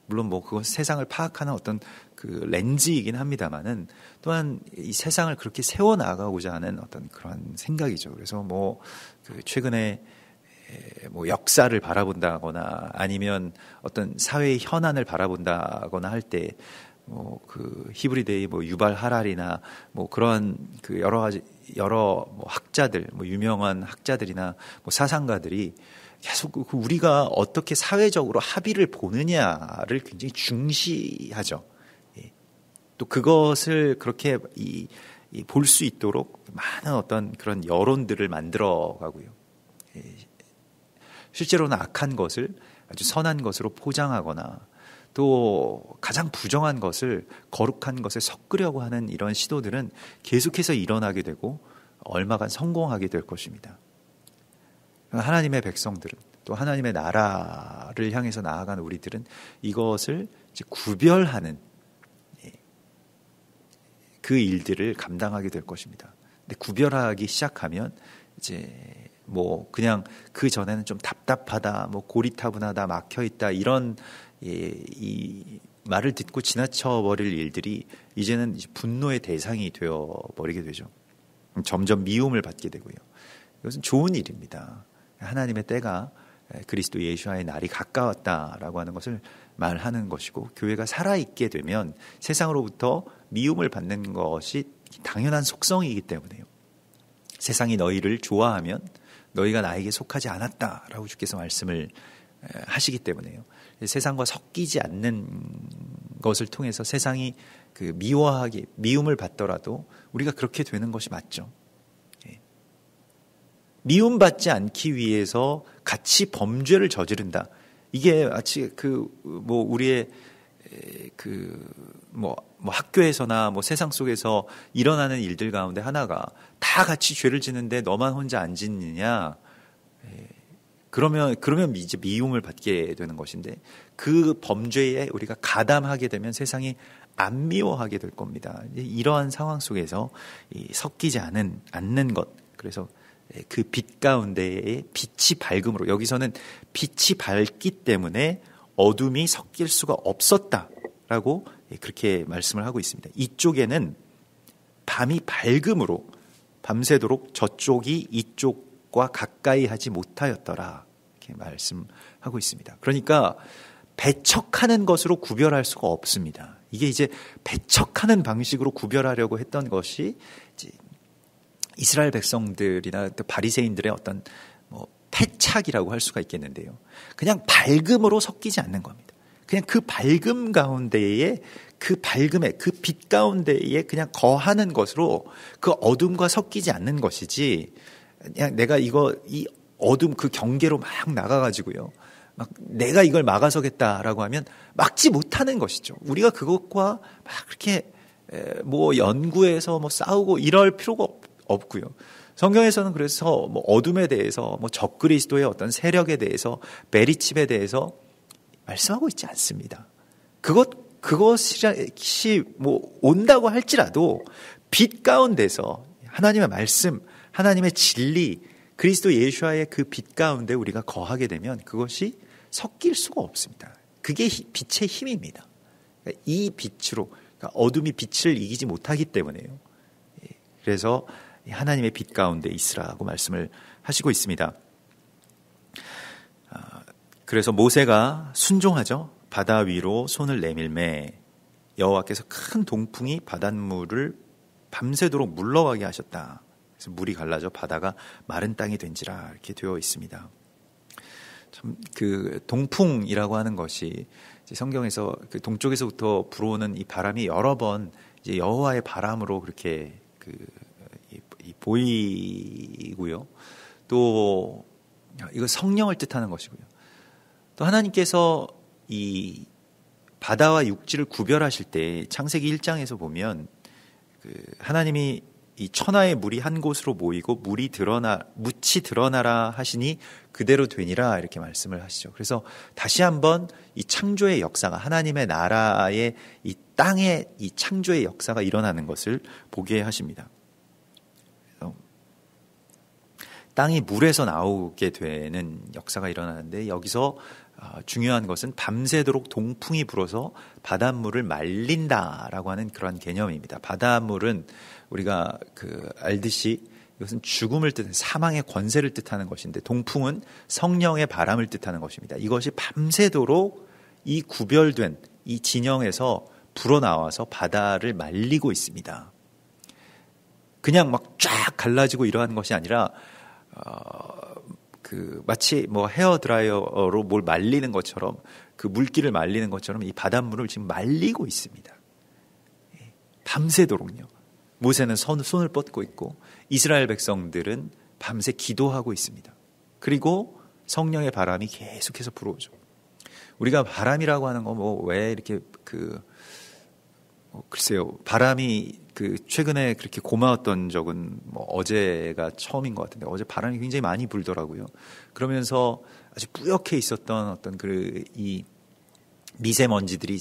물론 그건 세상을 파악하는 어떤 그 렌즈이긴 합니다만은, 또한 이 세상을 그렇게 세워나가고자 하는 어떤 그런 생각이죠. 그래서 최근에 역사를 바라본다거나 아니면 어떤 사회의 현안을 바라본다거나 할 때 히브리데이 유발 하랄이나 그런 그 여러 학자들, 유명한 학자들이나 사상가들이 계속 우리가 어떻게 사회적으로 합의를 보느냐를 굉장히 중시하죠. 또 그것을 그렇게 볼 수 있도록 많은 어떤 그런 여론들을 만들어 가고요. 실제로는 악한 것을 아주 선한 것으로 포장하거나, 또 가장 부정한 것을 거룩한 것에 섞으려고 하는 이런 시도들은 계속해서 일어나게 되고 얼마간 성공하게 될 것입니다. 하나님의 백성들은, 또 하나님의 나라를 향해서 나아가는 우리들은 이것을 이제 구별하는 그 일들을 감당하게 될 것입니다. 근데 구별하기 시작하면 이제 그냥 그 전에는 좀 답답하다, 고리타분하다, 막혀있다, 이런 이 말을 듣고 지나쳐버릴 일들이 이제는 분노의 대상이 되어버리게 되죠. 점점 미움을 받게 되고요. 이것은 좋은 일입니다. 하나님의 때가, 그리스도 예수와의 날이 가까웠다라고 하는 것을 말하는 것이고, 교회가 살아있게 되면 세상으로부터 미움을 받는 것이 당연한 속성이기 때문에요. 세상이 너희를 좋아하면 너희가 나에게 속하지 않았다라고 주께서 말씀을 하시기 때문에요. 세상과 섞이지 않는 것을 통해서 세상이 미움을 받더라도 우리가 그렇게 되는 것이 맞죠. 미움받지 않기 위해서 같이 범죄를 저지른다. 이게 마치 우리의 학교에서나 세상 속에서 일어나는 일들 가운데 하나가, 다 같이 죄를 짓는데 너만 혼자 안 짓느냐. 그러면 이제 미움을 받게 되는 것인데, 그 범죄에 우리가 가담하게 되면 세상이 안 미워하게 될 겁니다. 이러한 상황 속에서 섞이지 않는 것, 그래서 그 빛 가운데에 빛이 밝음으로, 여기서는 빛이 밝기 때문에 어둠이 섞일 수가 없었다라고 그렇게 말씀을 하고 있습니다. 이쪽에는 밤이 밝음으로 밤새도록 저쪽이 이쪽 것과 가까이 하지 못하였더라. 이렇게 말씀하고 있습니다. 그러니까 배척하는 것으로 구별할 수가 없습니다. 이게 이제 배척하는 방식으로 구별하려고 했던 것이 이제 이스라엘 백성들이나 또 바리새인들의 어떤 패착이라고 할 수가 있겠는데요. 그냥 밝음으로 섞이지 않는 겁니다. 그냥 그 밝음 가운데에 그 밝음에 그 빛 가운데에 그냥 거하는 것으로 그 어둠과 섞이지 않는 것이지, 그냥 내가 이 어둠 그 경계로 막 나가가지고요, 막 내가 이걸 막아서겠다라고 하면 막지 못하는 것이죠. 우리가 그것과 막 그렇게 연구해서 싸우고 이럴 필요가 없고요. 성경에서는 그래서 어둠에 대해서 적그리스도의 어떤 세력에 대해서 메리칩에 대해서 말씀하고 있지 않습니다. 그것이 온다고 할지라도 빛 가운데서 하나님의 말씀, 하나님의 진리, 그리스도 예수와의 그 빛 가운데 우리가 거하게 되면 그것이 섞일 수가 없습니다. 그게 빛의 힘입니다. 이 빛으로, 그러니까 어둠이 빛을 이기지 못하기 때문에요. 그래서 하나님의 빛 가운데 있으라고 말씀을 하시고 있습니다. 그래서 모세가 순종하죠. 바다 위로 손을 내밀매 여호와께서 큰 동풍이 바닷물을 밤새도록 물러가게 하셨다. 그래서 물이 갈라져 바다가 마른 땅이 된지라 이렇게 되어 있습니다. 참 그 동풍이라고 하는 것이 이제 성경에서 그 동쪽에서부터 불어오는 이 바람이 여러 번 이제 여호와의 바람으로 그렇게 보이고요. 또 이거 성령을 뜻하는 것이고요. 또 하나님께서 이 바다와 육지를 구별하실 때 창세기 1장에서 보면 하나님이 이 천하의 물이 한 곳으로 모이고 묻이 드러나라 하시니 그대로 되니라 이렇게 말씀을 하시죠. 그래서 다시 한번 이 창조의 역사가, 하나님의 나라의 이 땅의 이 창조의 역사가 일어나는 것을 보게 하십니다. 그래서 땅이 물에서 나오게 되는 역사가 일어나는데, 여기서 중요한 것은 밤새도록 동풍이 불어서 바닷물을 말린다라고 하는 그런 개념입니다. 바닷물은 우리가 알듯이 이것은 죽음을 뜻하는, 사망의 권세를 뜻하는 것인데, 동풍은 성령의 바람을 뜻하는 것입니다. 이것이 밤새도록 이 구별된 이 진영에서 불어나와서 바다를 말리고 있습니다. 그냥 막 쫙 갈라지고 이러한 것이 아니라 마치 헤어 드라이어로 뭘 말리는 것처럼, 그 물기를 말리는 것처럼 이 바닷물을 지금 말리고 있습니다. 밤새도록요. 모세는 손을 뻗고 있고 이스라엘 백성들은 밤새 기도하고 있습니다. 그리고 성령의 바람이 계속해서 불어오죠. 우리가 바람이라고 하는 거 왜 이렇게 글쎄요, 바람이 최근에 그렇게 고마웠던 적은 어제가 처음인 것 같은데, 어제 바람이 굉장히 많이 불더라고요. 그러면서 아주 뿌옇게 있었던 어떤 이 미세먼지들이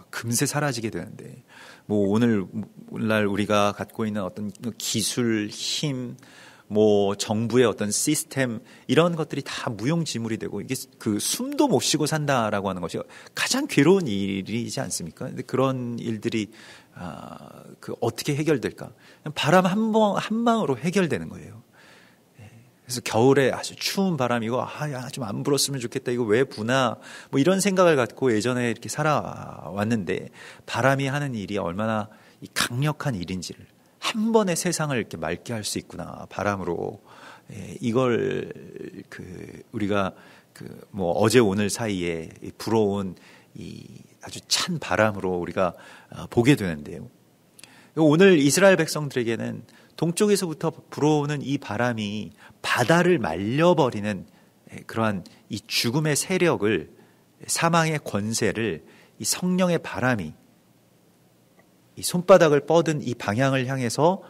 금세 사라지게 되는데, 오늘날 우리가 갖고 있는 어떤 기술, 힘, 정부의 어떤 시스템, 이런 것들이 다 무용지물이 되고, 이게 숨도 못 쉬고 산다라고 하는 것이 가장 괴로운 일이지 않습니까? 근데 그런 일들이 어떻게 해결될까? 바람 한 방으로 해결되는 거예요. 그래서 겨울에 아주 추운 바람이고, 좀 안 불었으면 좋겠다, 이거 왜 부나, 이런 생각을 갖고 예전에 이렇게 살아왔는데, 바람이 하는 일이 얼마나 강력한 일인지를, 한 번에 세상을 이렇게 맑게 할 수 있구나, 바람으로. 이걸 우리가 어제 오늘 사이에 불어온 이 아주 찬 바람으로 우리가 보게 되는데요. 오늘 이스라엘 백성들에게는 동쪽에서부터 불어오는 이 바람이 바다를 말려버리는 그러한 이 죽음의 세력을, 사망의 권세를 이 성령의 바람이 이 손바닥을 뻗은 이 방향을 향해서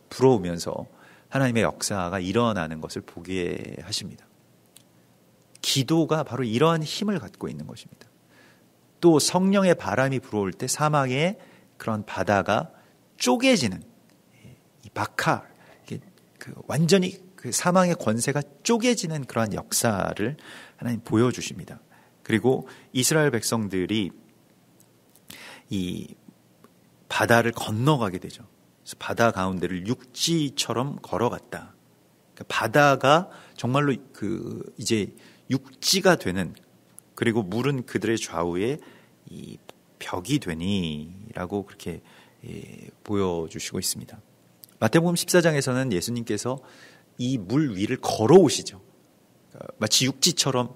불어오면서 하나님의 역사가 일어나는 것을 보게 하십니다. 기도가 바로 이러한 힘을 갖고 있는 것입니다. 또 성령의 바람이 불어올 때 사망의 그런 바다가 쪼개지는, 이 바카, 완전히 사망의 권세가 쪼개지는 그러한 역사를 하나님 보여주십니다. 그리고 이스라엘 백성들이 이 바다를 건너가게 되죠. 그래서 바다 가운데를 육지처럼 걸어갔다. 그러니까 바다가 정말로 이제 육지가 되는, 그리고 물은 그들의 좌우에 이 벽이 되니라고 그렇게 보여주시고 있습니다. 마태복음 14장에서는 예수님께서 이 물 위를 걸어오시죠. 마치 육지처럼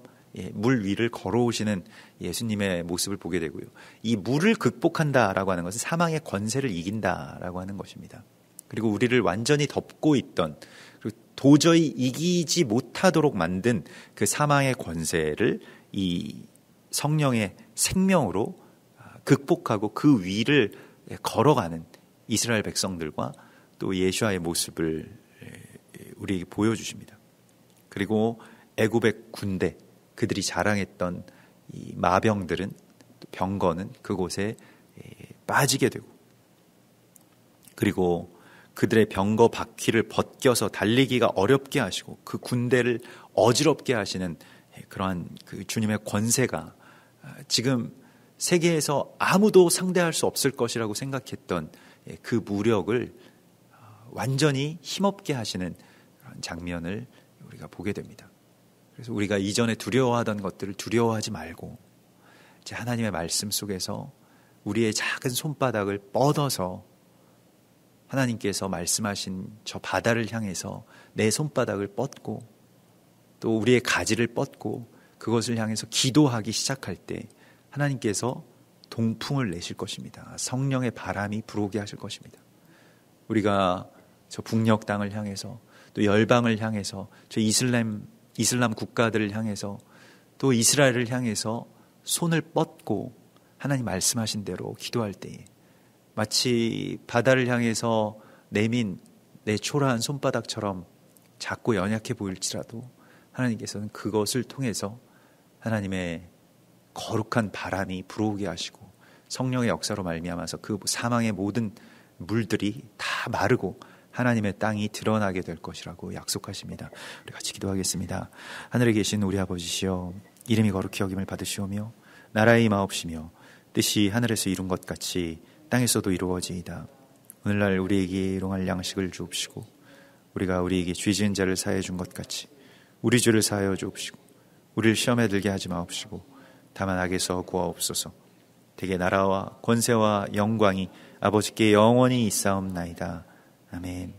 물 위를 걸어오시는 예수님의 모습을 보게 되고요. 이 물을 극복한다라고 하는 것은 사망의 권세를 이긴다라고 하는 것입니다. 그리고 우리를 완전히 덮고 있던, 그리고 도저히 이기지 못하도록 만든 그 사망의 권세를 이 성령의 생명으로 극복하고 그 위를 걸어가는 이스라엘 백성들과 또 예수와의 모습을 우리에게 보여주십니다. 그리고 애굽의 군대, 그들이 자랑했던 이 마병들은, 병거는 그곳에 빠지게 되고, 그리고 그들의 병거 바퀴를 벗겨서 달리기가 어렵게 하시고 그 군대를 어지럽게 하시는 그러한 그 주님의 권세가 지금 세계에서 아무도 상대할 수 없을 것이라고 생각했던 그 무력을 완전히 힘없게 하시는 그런 장면을 우리가 보게 됩니다. 그래서 우리가 이전에 두려워하던 것들을 두려워하지 말고 이제 하나님의 말씀 속에서 우리의 작은 손바닥을 뻗어서 하나님께서 말씀하신 저 바다를 향해서 내 손바닥을 뻗고 또 우리의 가지를 뻗고 그것을 향해서 기도하기 시작할 때 하나님께서 동풍을 내실 것입니다. 성령의 바람이 불어오게 하실 것입니다. 우리가 저 북녘 땅을 향해서 또 열방을 향해서 저 이슬람 국가들을 향해서 또 이스라엘을 향해서 손을 뻗고 하나님 말씀하신 대로 기도할 때에 마치 바다를 향해서 내민 내 초라한 손바닥처럼 작고 연약해 보일지라도 하나님께서는 그것을 통해서 하나님의 거룩한 바람이 불어오게 하시고 성령의 역사로 말미암아서 그 사망의 모든 물들이 다 마르고 하나님의 땅이 드러나게 될 것이라고 약속하십니다. 우리 같이 기도하겠습니다. 하늘에 계신 우리 아버지시여, 이름이 거룩히 여김을 받으시오며 나라의 임하옵시며 뜻이 하늘에서 이룬 것 같이 땅에서도 이루어지이다. 오늘날 우리에게 일용할 양식을 주옵시고 우리가 우리에게 죄 지은 자를 사하여 준 것 같이 우리 죄를 사하여 주옵시고 우리를 시험에 들게 하지 마옵시고 다만 악에서 구하옵소서. 대개 나라와 권세와 영광이 아버지께 영원히 있사옵나이다. 아멘.